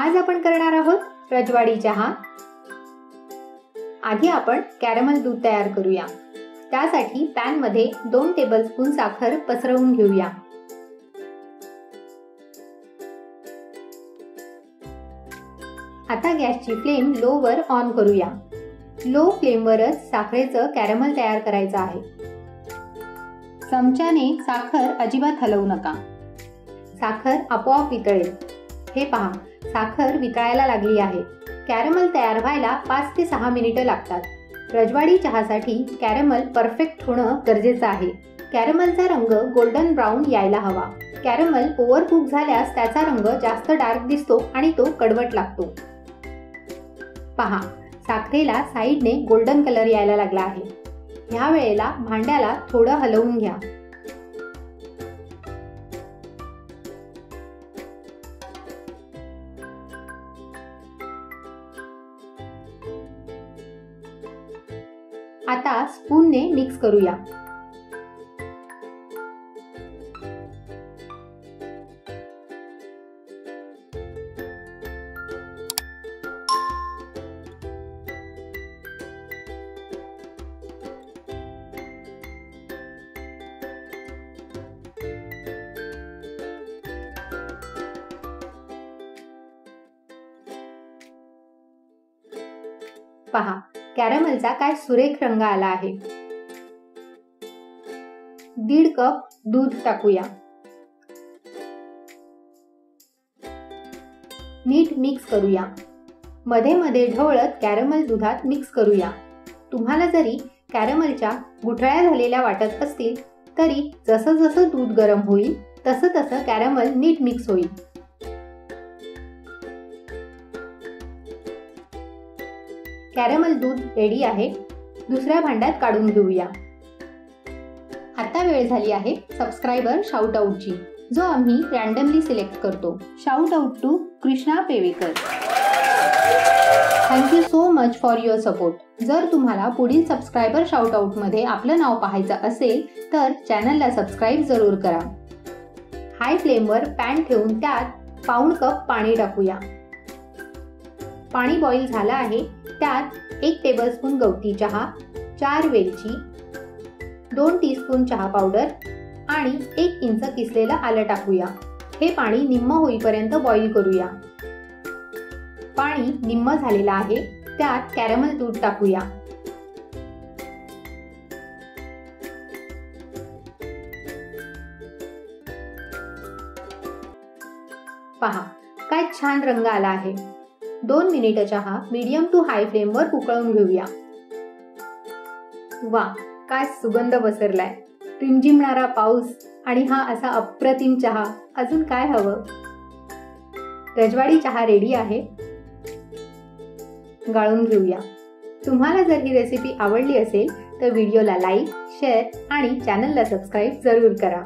आज आपण करणार आहोत रजवाडी चहा। आधी आपण कॅरमल दूध तयार करूया। त्यासाठी पॅन मध्ये 2 टेबलस्पून साखर पसरवून घेऊया। आता गॅसची फ्लेम लो वर ऑन करूया। लो फ्लेमवरच साखरेचं कॅरमल तयार करायचं आहे। चमच्याने साखर अजिबात हलवू नका, साखर आपोआप वितळेल। हे पहा, साखर वितळायला लागली आहे। कॅरमल तयार व्हायला 5 ते 6 मिनिटे लागतात। रजवाडी चहासाठी कॅरमल परफेक्ट होणं गरजेचं आहे। कॅरमलचा रंग गोल्डन ब्राऊन यायला हवा। कॅरमल ओव्हरकुक झाल्यास त्याचा रंग जास्त डार्क दिसतो आणि तो कडवट लागतो। पहा, साखरेला साईडने गोल्डन कलर यायला लागला आहे। ह्या वेळेला भांड्याला थोडं हलवून घ्या। आता स्पूनने मिक्स करूया। पहा, कॅरमलचा काय सुरेख रंग आला आहे। 1.5 कप दूध टाकूया। नीट मिक्स करूया। मध्ये मध्ये ढवळत कॅरमल दुधात मिक्स करूया। तुम्हाला जरी कॅरमलच्या गुठळ्या झालेल्या वाटत असतील तरी जसं जसं दूध गरम होईल तसं तसं कॅरमल नीट मिक्स होईल। कॅरमल दूध रेडी आहे। दुसऱ्या भांड्यात काढून घेऊया। आता वेळ झाली आहे सबस्क्रायबर शाउट आउटची, जो आम्ही रँडमली सिलेक्ट करतो। Shout out to Krishna Pevekar. Thank you so much for your support. जर तुम्हाला पुढील सबस्क्रायबर शाउट आउट मध्ये आपलं नाव पाहायचं असेल तर चॅनलला सबस्क्राईब जरूर करा। हाय फ्लेमवर पॅन ठेवून त्यात 1/4 कप पाणी टाकूया। पाणी बॉईल झालं आहे। त्यात 1 टेबलस्पून गवती चहा, 4 वेलची, 2 टीस्पून चहा पावडर आणि 1 इंच किसलेलं आलं टाकूया। हे पाणी निम्म होईपर्यंत बॉईल करूया। पाणी निम्म झालेलं आहे। त्यात कॅरमल दूध टाकूया। पहा, काय छान रंग आला आहे। 2 मिनिटं चहा मीडियम टू हाय फ्लेमवर उकळून घेऊया। वा, काय सुगंध पसरलाय। रिमझिमणारा पाऊस आणि हा असा अप्रतिम चहा, अजून काय हवं। रजवाडी चहा रेडी आहे। गाळून घेऊया। तुम्हाला जर ही रेसिपी आवडली असेल तर व्हिडिओला लाईक, शेअर आणि चॅनलला सबस्क्राईब जरूर करा।